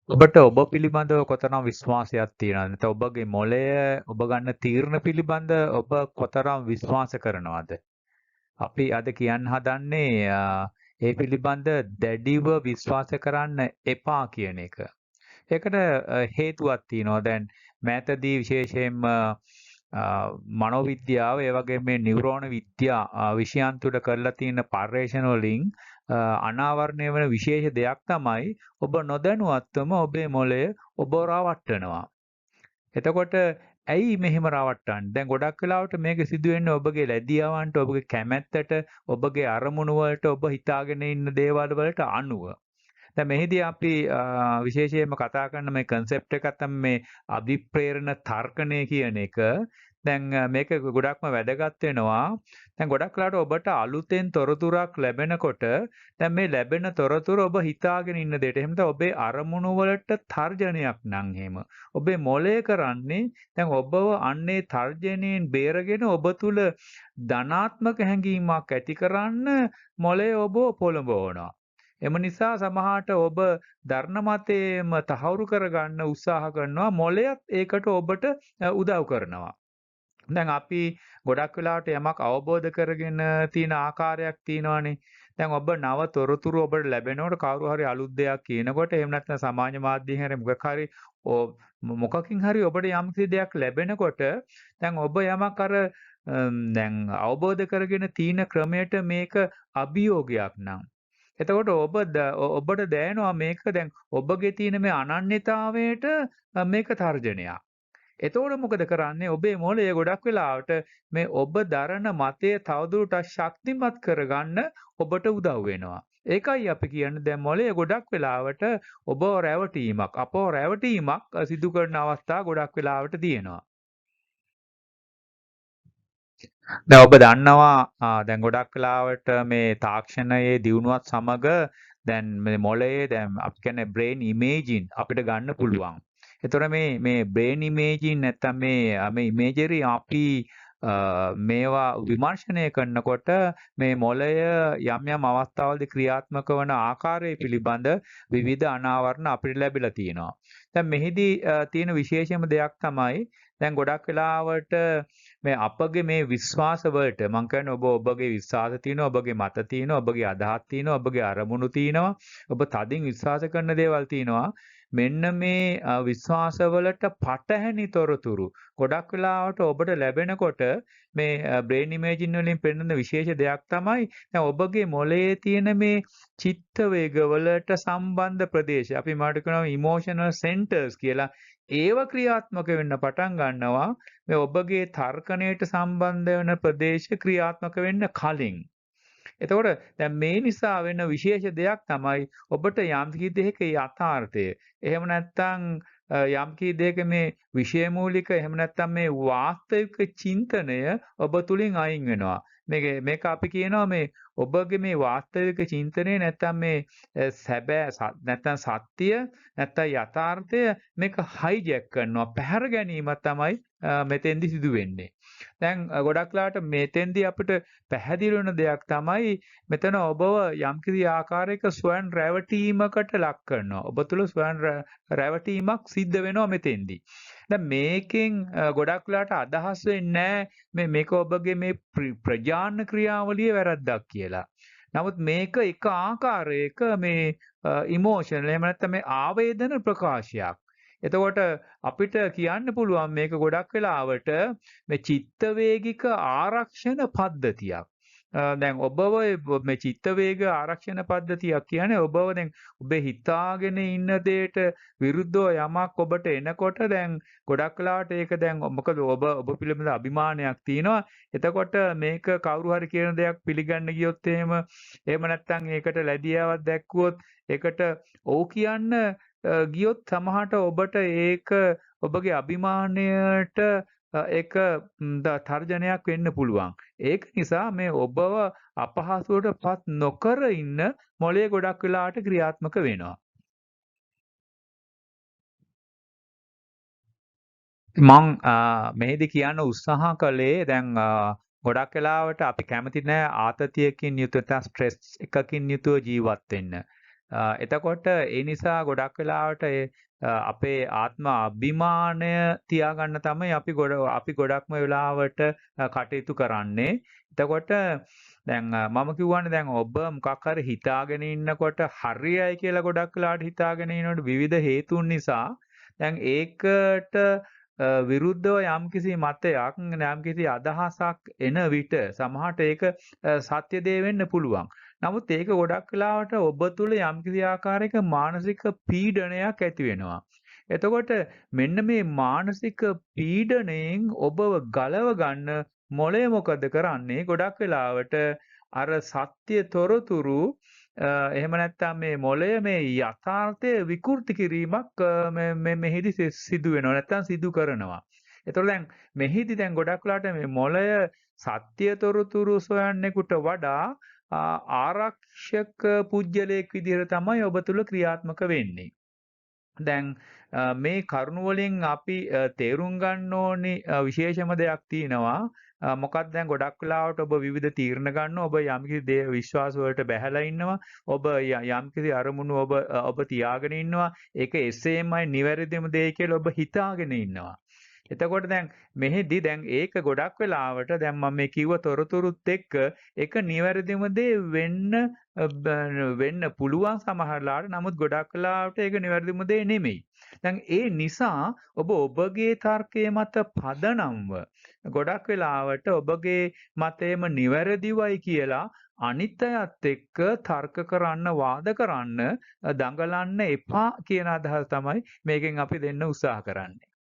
ඔබට ඔබ පිළිබඳව කොතරම් විශ්වාසයක් තියෙනවද? නැත්නම් ඔබගේ මොළය ඔබ ගන්න තීරණ පිළිබඳ ඔබ කොතරම් විශ්වාස කරනවද? අපි අද කියන්න හදන්නේ ඒ පිළිබඳ දැඩිව විශ්වාස කරන්න එපා කියන එක. ඒකට හේතුවක් තියෙනවා. දැන් මෑතදී විශේෂයෙන්ම මනෝවිද්‍යාව ඒ වගේම මේ නියුරෝන විද්‍යා විෂයන් තුළ කරලා තියෙන පර්යේෂණ වලින් අනාවරණය වෙන විශේෂ දෙයක් තමයි ඔබ නොදැනුවත්වම ඔබේ මොළය ඔබ රවට්ටනවා. එතකොට ඇයි මෙහෙම රවට්ටන්නේ? දැන් ගොඩක් වෙලාවට මේක සිදුවෙන්නේ ඔබගේ ලැබියාවන්ට, ඔබගේ කැමැත්තට, ඔබගේ අරමුණු වලට, ඔබ හිතාගෙන ඉන්න දේවල් වලට අනුව. දැන් මෙහිදී අපි විශේෂයෙන්ම කතා කරන මේ concept එකක් තමයි මේ අභිප්‍රේරණ තර්කණය කියන එක. දැන් මේක ගොඩක්ම වැදගත් වෙනවා. දැන් ගොඩක් වෙලාවට ඔබට අලුතෙන් තොරතුරක් ලැබෙනකොට දැන් මේ ලැබෙන තොරතුර ඔබ හිතාගෙන ඉන්න දෙයට එහෙම නැත්නම් ඔබේ අරමුණු වලට තර්ජනයක් නම් එහෙම. ඔබේ මොළය කරන්නේ දැන් ඔබව අන්නේ තර්ජනයෙන් බේරගෙන ඔබ තුල ධනාත්මක හැඟීමක් ඇති කරන්න මොළය ඔබ පොළඹවනවා. එම නිසා සමහරට ඔබ දරණ මතයේම තහවුරු කරගන්න උත්සාහ කරනවා මොළයත් ඒකට ඔබට උදව් කරනවා. දැන් අපි ගොඩක් වෙලාවට යමක් අවබෝධ කරගෙන තියෙන ආකාරයක් තියෙනවානේ. දැන් ඔබ නව තොරතුරු ඔබට ලැබෙනකොට කවුරු හරි අලුත් දෙයක් කියනකොට එහෙම නැත්නම් සමාජ මාධ්‍යයෙන් හරි මොකකින් හරි ඔබට යම්කිසි දෙයක් ලැබෙනකොට දැන් ඔබ යමක් දැන් අවබෝධ කරගෙන තියෙන ක්‍රමයට මේක අභියෝගයක් නම් එතකොට ඔබට දැනෙනවා මේක දැන් ඔබගේ තියෙන මේ අනන්‍යතාවයට මේක තර්ජනයක්. එතකොට මොකද කරන්නේ? ඔබේ මොළය ගොඩක් වෙලාවට මේ ඔබ දරන මතය තවදුරටත් ශක්තිමත් කරගන්න ඔබට උදව් වෙනවා. ඒකයි අපි කියන්නේ දැන් මොළය ගොඩක් වෙලාවට ඔබව රැවටීමක්, අපව රැවටීමක් සිදු කරන අවස්ථා ගොඩක් වෙලාවට තියෙනවා. දැන් ඔබ දන්නවා දැන් ගොඩක් වෙලාවට මේ තාක්ෂණයේ දියුණුවත් සමග දැන් මේ මොළයේ දැන් අපි කියන්නේ බ්‍රේන් ඉමේජින් අපිට ගන්න පුළුවන්. ඒතර මේ බ්‍රේන් ඉමේජින් නැත්තම් මේ ඉමේජරි අපි මේවා විමර්ශනය කරනකොට මේ මොළය යම් යම් අවස්ථාවලදී ක්‍රියාත්මක වන ආකාරය පිළිබඳ විවිධ අනාවරණ අපිට ලැබිලා තියෙනවා. දැන් මෙහිදී තියෙන විශේෂම දෙයක් තමයි දැන් ගොඩක් වෙලාවට මේ අපගේ මේ විශ්වාස වලට මම කියන්නේ ඔබගේ විශ්වාස තියෙනවා ඔබගේ මත තියෙනවා ඔබගේ අදහස් තියෙනවා ඔබගේ අරමුණු තියෙනවා ඔබ තදින් විශ්වාස කරන දේවල් තියෙනවා මෙන්න මේ විශ්වාස වලට පටහැනි තොරතුරු ගොඩක් වෙලාවට ඔබට ලැබෙනකොට මේ බ්‍රේන් ඉමේජින් වලින් පෙන්වන විශේෂ දෙයක් තමයි දැන් ඔබගේ මොළයේ තියෙන මේ චිත්ත වේග වලට සම්බන්ධ ප්‍රදේශ අපි මාට කියනවා ඉමෝෂනල් සෙන්ටර්ස් කියලා ඒව ක්‍රියාත්මක වෙන්න පටන් ගන්නවා මේ ඔබගේ තර්කණයට සම්බන්ධ වෙන ප්‍රදේශ ක්‍රියාත්මක වෙන්න කලින්. එතකොට දැන් මේ නිසා වෙන විශේෂ දෙයක් තමයි ඔබට යම්කිසි දෙයක යථාර්ථය. එහෙම නැත්නම් යම්කිසි දෙයක මේ විෂය මූලික එහෙම නැත්නම් මේ වාස්තවික චින්තනය ඔබ තුලින් අයින් වෙනවා. මේක අපි කියනවා මේ ඔබගේ මේ වාස්තවික චින්තනය නැත්නම් මේ නැත්නම් සත්‍ය නැත්නම් යථාර්ථය මේක හයිජැක් කරනවා පැහැර ගැනීම තමයි මෙතෙන්දි සිදු වෙන්නේ. දැන් ගොඩක් ලාට මෙතෙන්දී අපිට පැහැදිලි වෙන දෙයක් තමයි මෙතන ඔබව යම්කිසි ආකාරයක ස්වයන් රැවටීමකට ලක් කරනවා. ඔබ තුල ස්වයන් රැවටීමක් සිද්ධ වෙනවා මෙතෙන්දී. දැන් මේකෙන් ගොඩක් වෙලාට අදහස් වෙන්නේ මේක ඔබගේ මේ ප්‍රජාන ක්‍රියාවලියේ වැරද්දක් කියලා. නමුත් මේක එක ආකාරයක මේ ඉමෝෂනල් එහෙම නැත්නම් මේ ආවේදන ප්‍රකාශයක්. එතකොට අපිට කියන්න පුළුවන් මේක ගොඩක් වෙලාවට මේ චිත්ත වේගික ආරක්ෂණ පද්ධතියක්. දැන් ඔබව මේ චිත්ත වේග ආරක්ෂණ පද්ධතියක් කියන්නේ ඔබව දැන් ඔබේ හිතාගෙන ඉන්න දෙයට විරුද්ධව යමක් ඔබට එනකොට දැන් ගොඩක් වෙලාවට ඒක දැන් මොකද ඔබ පිළිබඳ අභිමානයක් තියෙනවා. එතකොට මේක කවුරු හරි කියන දෙයක් පිළිගන්න ගියොත් එහෙම නැත්නම් ඒකට ලැබියාවක් දැක්කුවොත් ඒකට ඔව් කියන්න ගියොත් සමහරට ඔබට ඒක ඔබගේ අභිමානයට ඒක තර්ජනයක් වෙන්න පුළුවන්. ඒක නිසා මේ ඔබව අපහසුවට පත් නොකර ඉන්න මොළය ගොඩක් වෙලාවට ක්‍රියාත්මක වෙනවා. මං මෙහිදී කියන්න උත්සාහ කළේ දැන් ගොඩක් වෙලාවට අපි කැමති නෑ ආතතියකින් යුතුව ස්ට්‍රෙස් එකකින් යුතුව ජීවත් වෙන්න. එතකොට ඒ නිසා ගොඩක් වෙලාවට අපේ ආත්ම අභිමානය තියාගන්න තමයි අපි ගොඩක්ම වෙලාවට කටයුතු කරන්නේ. එතකොට දැන් මම කිව්වනේ දැන් ඔබ මොකක් හරි හිතාගෙන ඉන්නකොට හරියයි කියලා ගොඩක් වෙලාවට හිතාගෙන ඉනකොට විවිධ හේතුන් නිසා දැන් ඒකට විරුද්ධව යම්කිසි මතයක් යම්කිසි අදහසක් එන විට සමහරට ඒක සත්‍ය දේ වෙන්න පුළුවන්. නමුත් ඒක ගොඩක් වෙලාවට ඔබ තුළ යම්කිසි ආකාරයක මානසික පීඩනයක් ඇති වෙනවා. එතකොට මෙන්න මේ මානසික පීඩණයෙන් ඔබව ගලව ගන්න මොළය මොකද කරන්නේ? ගොඩක් වෙලාවට අර සත්‍ය තොරතුරු එහෙම නැත්නම් මේ මොළය මේ යථාර්ථය විකෘති කිරීමක් මෙහිදී සිදු වෙනවා නැත්නම් සිදු කරනවා. ඒතකොට දැන් මෙහිදී දැන් ගොඩක් වෙලාවට මේ මොළය සත්‍ය තොරතුරු සොයන්නෙකුට වඩා ආරක්ෂක පුජ්‍යලයක් විදිහට තමයි ඔබ තුල ක්‍රියාත්මක වෙන්නේ. දැන් මේ කරුණ වලින් අපි තේරුම් ගන්න ඕනි විශේෂම දෙයක් තියෙනවා. මොකක්ද දැන් ගොඩක් වෙලාවට ඔබ විවිධ තීරණ ගන්නවා. ඔබ යම්කිසි දේ විශ්වාස වලට බැහැලා ඉන්නවා. ඔබ යම්කිසි අරමුණු ඔබ තියාගෙන ඉන්නවා. ඒක එසේමයි නිවැරදිම දේ කියලා ඔබ හිතාගෙන ඉන්නවා. එතකොට දැන් මෙහෙදි දැන් ඒක ගොඩක් වෙලාවට දැන් මම මේ කිව්ව තොරතුරුත් එක්ක ඒක නිවැරදිම දේ වෙන්න පුළුවන් සමහරලාට. නමුත් ගොඩක් වෙලාවට ඒක නිවැරදිම දේ නෙමෙයි. දැන් ඒ නිසා ඔබගේ තර්කයේ මත පදනම්ව ගොඩක් වෙලාවට ඔබගේ මතයම නිවැරදිවයි කියලා අනිත් අයත් එක්ක තර්ක කරන්න වාද කරන්න දඟලන්න එපා කියන අදහස තමයි මේකෙන් අපි දෙන්න උත්සාහ කරන්නේ.